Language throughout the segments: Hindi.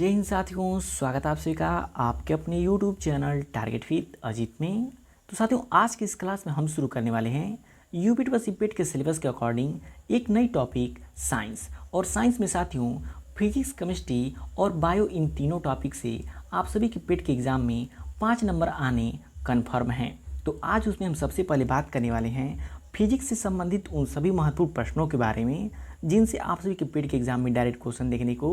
जय हिंद साथियों, स्वागत है आप सभी का आपके अपने YouTube channel target with Ajit में। तो साथियों, आज की इस क्लास में हम शुरू करने वाले हैं यूपी + सीपेट के सिलेबस के अकॉर्डिंग एक नई टॉपिक साइंस। और साइंस में साथियों फिजिक्स, केमिस्ट्री और बायो, इन तीनों टॉपिक से आप सभी के पेट के एग्ज़ाम में 5 नंबर आने कन्फर्म हैं। तो आज उसमें हम सबसे पहले बात करने वाले हैं फिजिक्स से संबंधित उन सभी महत्वपूर्ण प्रश्नों के बारे में जिनसे आप सभी के पेट के एग्जाम में डायरेक्ट क्वेश्चन देखने को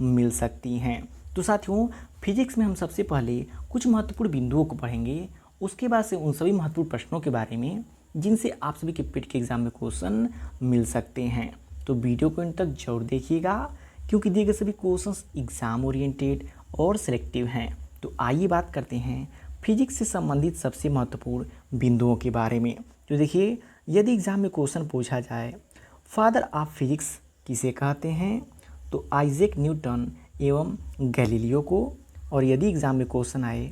मिल सकती हैं। तो साथियों, फिजिक्स में हम सबसे पहले कुछ महत्वपूर्ण बिंदुओं को पढ़ेंगे, उसके बाद से उन सभी महत्वपूर्ण प्रश्नों के बारे में जिनसे आप सभी के पेट के एग्जाम में क्वेश्चन मिल सकते हैं। तो वीडियो को इन तक जरूर देखिएगा क्योंकि दिए गए सभी क्वेश्चंस एग्जाम ओरिएंटेड और सिलेक्टिव हैं। तो आइए बात करते हैं फिजिक्स से संबंधित सबसे महत्वपूर्ण बिंदुओं के बारे में। तो देखिए, यदि एग्जाम में क्वेश्चन पूछा जाए फादर ऑफ फिजिक्स किसे कहते हैं, तो आइजैक न्यूटन एवं गैलीलियो को। और यदि एग्जाम में क्वेश्चन आए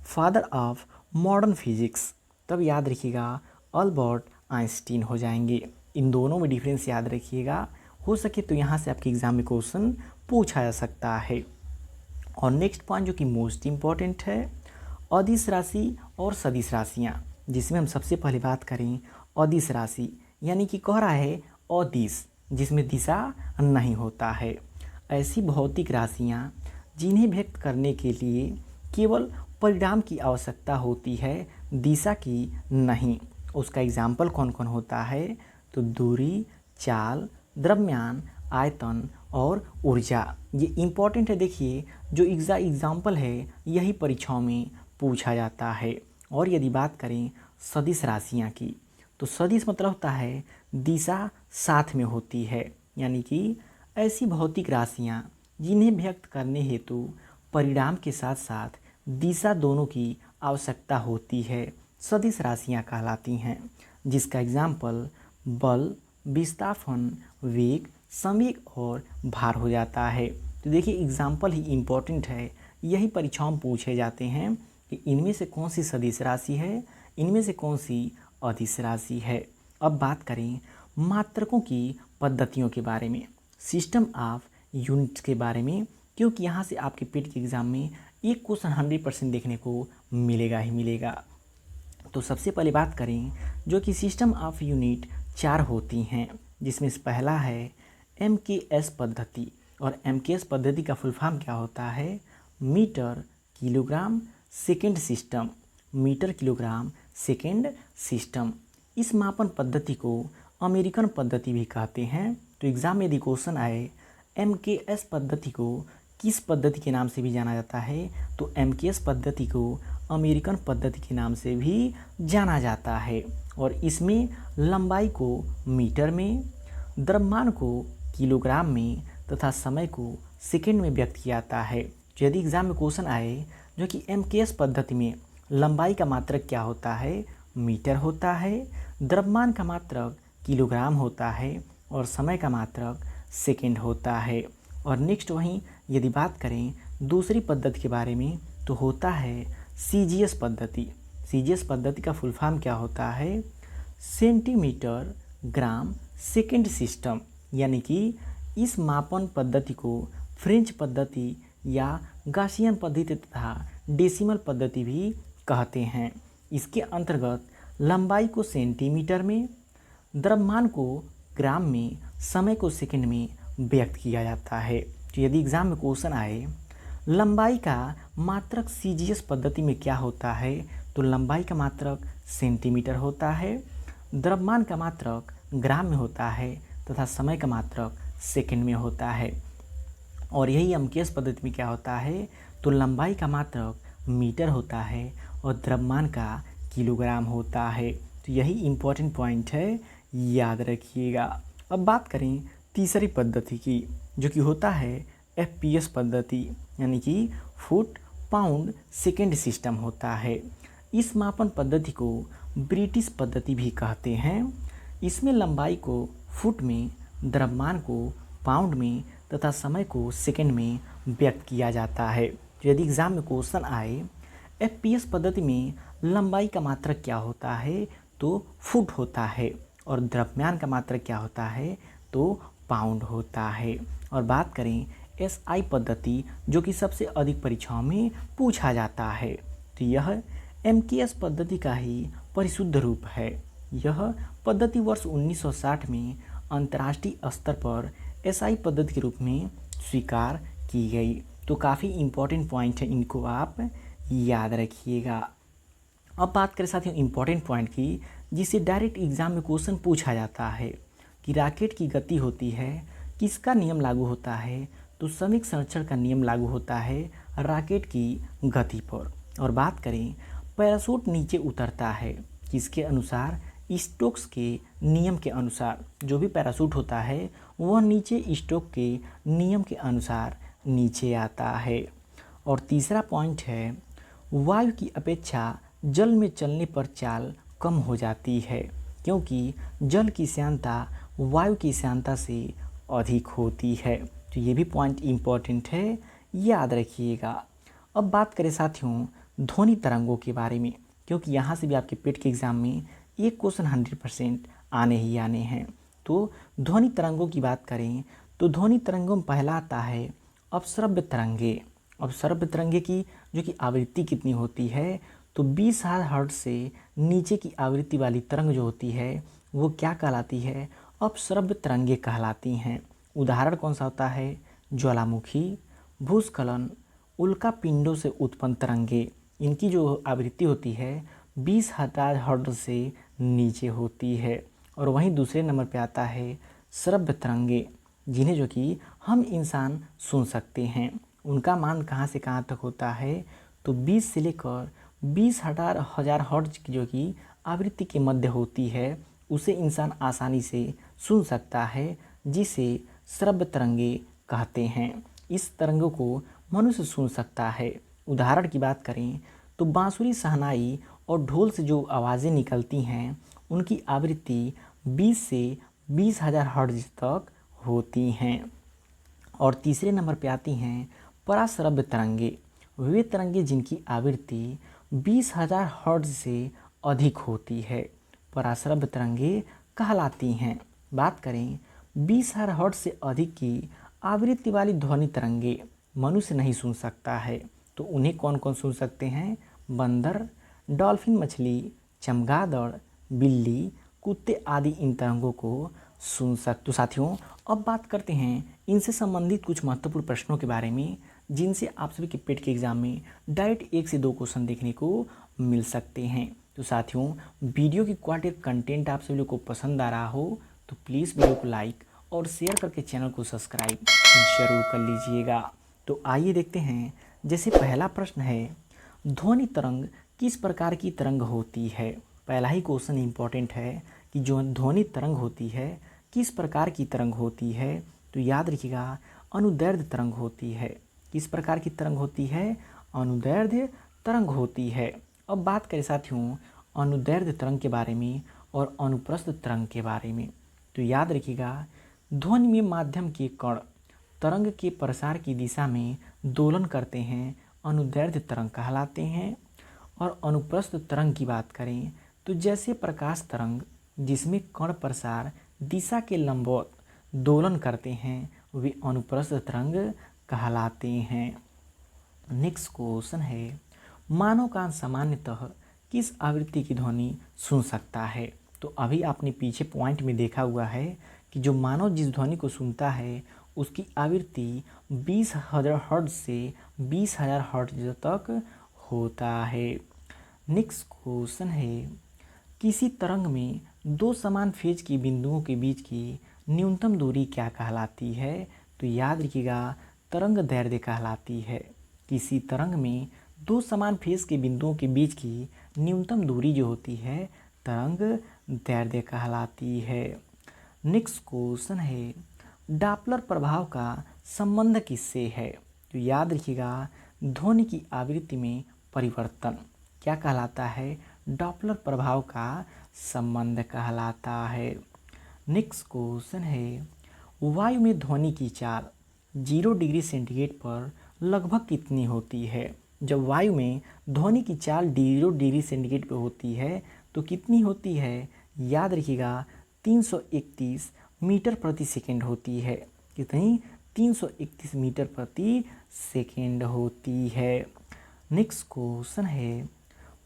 फादर ऑफ मॉडर्न फिजिक्स, तब याद रखिएगा अल्बर्ट आइंस्टीन हो जाएंगे। इन दोनों में डिफरेंस याद रखिएगा, हो सके तो यहाँ से आपके एग्जाम में क्वेश्चन पूछा जा सकता है। और नेक्स्ट पॉइंट जो कि मोस्ट इम्पॉर्टेंट है, अदिश राशि और सदिश राशियाँ, जिसमें हम सबसे पहले बात करें अदिश राशि, यानी कि कह रहा है अदिश जिसमें दिशा नहीं होता है। ऐसी भौतिक राशियाँ जिन्हें व्यक्त करने के लिए केवल परिणाम की आवश्यकता होती है, दिशा की नहीं। उसका एग्जाम्पल कौन कौन होता है, तो दूरी, चाल, द्रव्यमान, आयतन और ऊर्जा। ये इम्पॉर्टेंट है। देखिए, जो एग्जाम्पल है यही परीक्षाओं में पूछा जाता है। और यदि बात करें सदिश राशियाँ की, तो सदिश मतलब होता है दिशा साथ में होती है, यानी कि ऐसी भौतिक राशियाँ जिन्हें व्यक्त करने हेतु परिणाम के साथ साथ दिशा दोनों की आवश्यकता होती है, सदिश राशियाँ कहलाती हैं। जिसका एग्जाम्पल बल, विस्थापन, वेग, संवेग और भार हो जाता है। तो देखिए, एग्जाम्पल ही इम्पोर्टेंट है, यही परीक्षाओं में पूछे जाते हैं कि इनमें से कौन सी सदिश राशि है, इनमें से कौन सी अदिश राशि है। अब बात करें मात्रकों की पद्धतियों के बारे में, सिस्टम ऑफ यूनिट्स के बारे में, क्योंकि यहाँ से आपके पेट के एग्जाम में एक क्वेश्चन 100% देखने को मिलेगा ही मिलेगा। तो सबसे पहले बात करें जो कि सिस्टम ऑफ यूनिट 4 होती हैं, जिसमें से पहला है MKS पद्धति। और MKS पद्धति का फुल फॉर्म क्या होता है, metre kilogram second system, metre kilogram second system. इस मापन पद्धति को अमेरिकन पद्धति भी कहते हैं। तो एग्जाम में यदि क्वेश्चन आए MKS पद्धति को किस पद्धति के नाम से भी जाना जाता है, तो MKS पद्धति को अमेरिकन पद्धति के नाम से भी जाना जाता है। और इसमें लंबाई को मीटर में, द्रव्यमान को किलोग्राम में तथा समय को सेकेंड में व्यक्त किया जाता है। तो यदि एग्जाम में क्वेश्चन आए जो कि MKS पद्धति में लंबाई का मात्रक क्या होता है, मीटर होता है, द्रव्यमान का मात्रक किलोग्राम होता है और समय का मात्रक सेकेंड होता है। और नेक्स्ट वहीं यदि बात करें दूसरी पद्धति के बारे में, तो होता है CGS पद्धति। CGS पद्धति का फुल फॉर्म क्या होता है, सेंटीमीटर ग्राम सेकेंड सिस्टम, यानी कि इस मापन पद्धति को फ्रेंच पद्धति या गासियन पद्धति तथा डेसिमल पद्धति भी कहते हैं। इसके अंतर्गत लंबाई को सेंटीमीटर में, द्रव्यमान को ग्राम में, समय को सेकंड में व्यक्त किया जाता है। तो यदि एग्जाम में क्वेश्चन आए लंबाई का मात्रक CGS पद्धति में क्या होता है, तो लंबाई का मात्रक सेंटीमीटर होता है, द्रव्यमान का मात्रक ग्राम में होता है तथा समय का मात्रक सेकंड में होता है। और यही MKS पद्धति में क्या होता है, तो लंबाई का मात्रक मीटर होता है और द्रव्यमान का किलोग्राम होता है। तो यही इम्पोर्टेंट पॉइंट है, याद रखिएगा। अब बात करें तीसरी पद्धति की, जो कि होता है FPS पद्धति, यानी कि फुट पाउंड सेकेंड सिस्टम होता है। इस मापन पद्धति को ब्रिटिश पद्धति भी कहते हैं। इसमें लंबाई को फुट में, द्रव्यमान को पाउंड में तथा समय को सेकेंड में व्यक्त किया जाता है। तो यदि एग्जाम में क्वेश्चन आए FPS पद्धति में लंबाई का मात्रक क्या होता है, तो फुट होता है और द्रव्यमान का मात्रक क्या होता है, तो पाउंड होता है। और बात करें SI पद्धति जो कि सबसे अधिक परीक्षाओं में पूछा जाता है। तो यह MKS पद्धति का ही परिशुद्ध रूप है। यह पद्धति वर्ष 1960 में अंतर्राष्ट्रीय स्तर पर SI पद्धति के रूप में स्वीकार की गई। तो काफ़ी इम्पोर्टेंट पॉइंट है, इनको आप याद रखिएगा। अब बात करें साथियों इम्पोर्टेंट पॉइंट की, जिसे डायरेक्ट एग्जाम में क्वेश्चन पूछा जाता है कि रॉकेट की गति होती है, किसका नियम लागू होता है? तो समीक संरक्षण का नियम लागू होता है रॉकेट की गति पर। और बात करें पैराशूट नीचे उतरता है किसके अनुसार? स्टोक्स के नियम के अनुसार। जो भी पैराशूट होता है वह नीचे स्टोक के नियम के अनुसार नीचे आता है। और तीसरा पॉइंट है वायु की अपेक्षा जल में चलने पर चाल कम हो जाती है, क्योंकि जल की श्यानता वायु की श्यानता से अधिक होती है। तो ये भी पॉइंट इम्पोर्टेंट है, याद रखिएगा। अब बात करें साथियों ध्वनि तरंगों के बारे में, क्योंकि यहाँ से भी आपके पेट के एग्ज़ाम में एक क्वेश्चन 100% आने ही आने हैं। तो ध्वनि तरंगों की बात करें तो ध्वनि तरंगों में पहला आता है अपश्रव्य तरंगे। अपश्रव्य तरंगे की जो कि आवृत्ति कितनी होती है? तो 20,000 हर्ट्ज से नीचे की आवृत्ति वाली तरंग जो होती है वो क्या कहलाती है? अपश्रव्य तरंगे कहलाती हैं। उदाहरण कौन सा होता है? ज्वालामुखी, भूस्खलन, उल्का पिंडों से उत्पन्न तरंगे। इनकी जो आवृत्ति होती है 20,000 हर्ट्ज से नीचे होती है। और वहीं दूसरे नंबर पे आता है श्रव्य तरंगे, जिन्हें जो कि हम इंसान सुन सकते हैं। उनका मान कहाँ से कहाँ तक होता है? तो 20 से लेकर 20,000 हर्ट्ज की जो कि आवृत्ति के मध्य होती है, उसे इंसान आसानी से सुन सकता है, जिसे श्रव्य तरंगे कहते हैं। इस तरंगों को मनुष्य सुन सकता है। उदाहरण की बात करें तो बांसुरी, शहनाई और ढोल से जो आवाज़ें निकलती हैं उनकी आवृत्ति 20 से 20,000 हर्ट्ज तक होती हैं। और तीसरे नंबर पे आती हैं पराश्रव्य तरंगे। वे तरंगे जिनकी आवृत्ति 20,000 हर्ट्ज से अधिक होती है, पराश्रव्य तरंगे कहलाती हैं। बात करें 20,000 हर्ट्ज से अधिक की आवृत्ति वाली ध्वनि तरंगे मनुष्य नहीं सुन सकता है, तो उन्हें कौन कौन सुन सकते हैं? बंदर, डॉल्फिन मछली, चमगादड़, बिल्ली, कुत्ते आदि इन तरंगों को सुन सकते। तो साथियों अब बात करते हैं इनसे संबंधित कुछ महत्वपूर्ण प्रश्नों के बारे में, जिनसे आप सभी के पेट के एग्जाम में डायरेक्ट 1 से 2 क्वेश्चन देखने को मिल सकते हैं। तो साथियों वीडियो की क्वालिटी कंटेंट आप सभी लोग को पसंद आ रहा हो तो प्लीज़ वीडियो को लाइक और शेयर करके चैनल को सब्सक्राइब जरूर कर लीजिएगा। तो आइए देखते हैं। जैसे पहला प्रश्न है ध्वनि तरंग किस प्रकार की तरंग होती है? पहला ही क्वेश्चन इंपॉर्टेंट है कि जो ध्वनि तरंग होती है किस प्रकार की तरंग होती है? तो याद रखिएगा अनुदैर्ध्य तरंग होती है। किस प्रकार की तरंग होती है? अनुदैर्ध्य तरंग होती है। अब बात करें साथियों अनुदैर्ध्य तरंग के बारे में और अनुप्रस्थ तरंग के बारे में, तो याद रखिएगा ध्वनि में माध्यम के कण तरंग के प्रसार की दिशा में दोलन करते हैं, अनुदैर्ध्य तरंग कहलाते हैं। और अनुप्रस्थ तरंग की बात करें तो जैसे प्रकाश तरंग जिसमें कण प्रसार दिशा के लंबवत दोलन करते हैं वे अनुप्रस्थ तरंग कहलाते हैं। नेक्स्ट क्वेश्चन है मानव कान सामान्यतः किस आवृत्ति की ध्वनि सुन सकता है? तो अभी आपने पीछे पॉइंट में देखा हुआ है कि जो मानव जिस ध्वनि को सुनता है उसकी आवृत्ति 20,000 हर्ट्ज से 20,000 हर्ट्ज तक होता है। नेक्स्ट क्वेश्चन है किसी तरंग में दो समान फेज की बिंदुओं के बीच की न्यूनतम दूरी क्या कहलाती है? तो याद रखिएगा तरंग दैर्ध्य कहलाती है। किसी तरंग में दो समान फेज के बिंदुओं के बीच की न्यूनतम दूरी जो होती है तरंग दैर्ध्य कहलाती है। नेक्स्ट क्वेश्चन है डॉपलर प्रभाव का संबंध किससे है? तो याद रखिएगा ध्वनि की आवृत्ति में परिवर्तन क्या कहलाता है? डॉपलर प्रभाव का संबंध कहलाता है। नेक्स्ट क्वेश्चन है वायु में ध्वनि की चाल 0 डिग्री सेंटीग्रेड पर लगभग कितनी होती है? जब वायु में ध्वनि की चाल 0 डिग्री सेंटीग्रेड पर होती है तो कितनी होती है? याद रखिएगा 331 मीटर प्रति सेकंड होती है। कितनी? 331 मीटर प्रति सेकेंड होती है। नेक्स्ट क्वेश्चन है,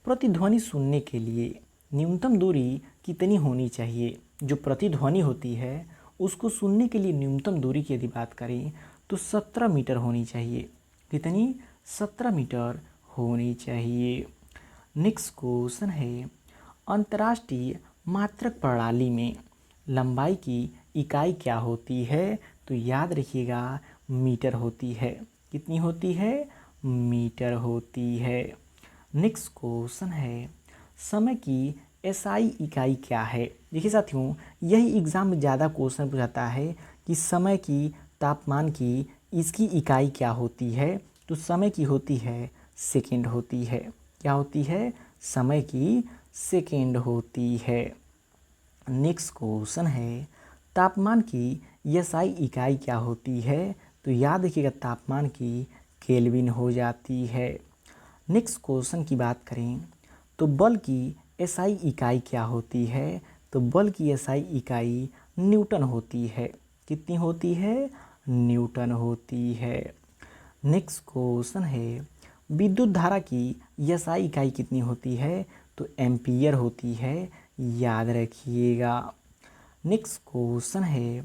प्रतिध्वनि सुनने के लिए न्यूनतम दूरी कितनी होनी चाहिए? जो प्रतिध्वनि होती है उसको सुनने के लिए न्यूनतम दूरी की यदि बात करें तो 17 मीटर होनी चाहिए। कितनी? 17 मीटर होनी चाहिए। नेक्स्ट क्वेश्चन है, अंतर्राष्ट्रीय मात्रक प्रणाली में लंबाई की इकाई क्या होती है? तो याद रखिएगा मीटर होती है। कितनी होती है? मीटर होती है। नेक्स्ट क्वेश्चन है, समय की एसआई इकाई क्या है? देखिए साथियों, यही एग्जाम में ज़्यादा क्वेश्चन पूछाता है कि समय की, तापमान की, इसकी इकाई क्या होती है? तो समय की होती है सेकेंड होती है। क्या होती है? समय की सेकेंड होती है। नेक्स्ट क्वेश्चन है, तापमान की एसआई इकाई क्या होती है? तो याद रखिएगा तापमान की केल्विन हो जाती है। नेक्स्ट क्वेश्चन की बात करें तो बल की एसआई इकाई क्या होती है? तो बल की एसआई इकाई न्यूटन होती है। कितनी होती है? न्यूटन होती है। नेक्स्ट क्वेश्चन है, विद्युत धारा की एसआई इकाई कितनी होती है? तो एम्पियर होती है। याद रखिएगा। नेक्स्ट क्वेश्चन है,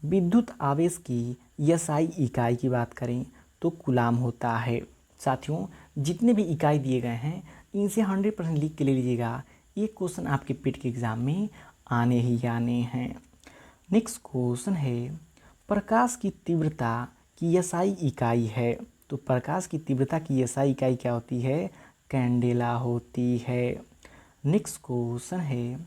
विद्युत आवेश की एसआई इकाई की बात करें तो कूलाम होता है। साथियों, जितने भी इकाई दिए गए हैं इनसे 100% लिख के ले लीजिएगा। ये क्वेश्चन आपके पेट के एग्जाम में आने ही आने हैं। नेक्स्ट क्वेश्चन है, प्रकाश की तीव्रता की एसआई इकाई है। तो प्रकाश की तीव्रता की एसआई इकाई क्या होती है? कैंडेला होती है। नेक्स्ट क्वेश्चन है,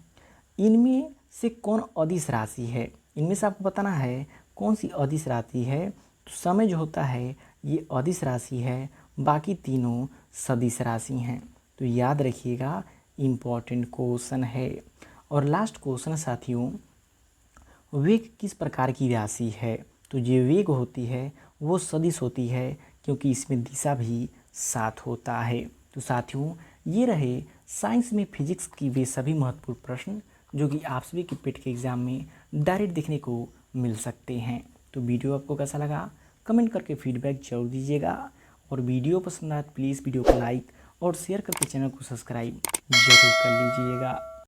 इनमें से कौन अदिश राशि है? इनमें से आपको बताना है कौन सी अदिश राशि है। तो समय जो होता है ये अदिश राशि है, बाकी तीनों सदिश राशि हैं। तो याद रखिएगा, इम्पॉर्टेंट क्वेश्चन है। और लास्ट क्वेश्चन साथियों, वेग किस प्रकार की राशि है? तो जो वेग होती है वो सदिश होती है, क्योंकि इसमें दिशा भी साथ होता है। तो साथियों, ये रहे साइंस में फिजिक्स की वे सभी महत्वपूर्ण प्रश्न जो कि आप सभी के पेट के एग्जाम में डायरेक्ट देखने को मिल सकते हैं। तो वीडियो आपको कैसा लगा कमेंट करके फीडबैक जरूर दीजिएगा, और वीडियो पसंद आए प्लीज़ वीडियो को लाइक और शेयर करके चैनल को सब्सक्राइब जरूर कर लीजिएगा।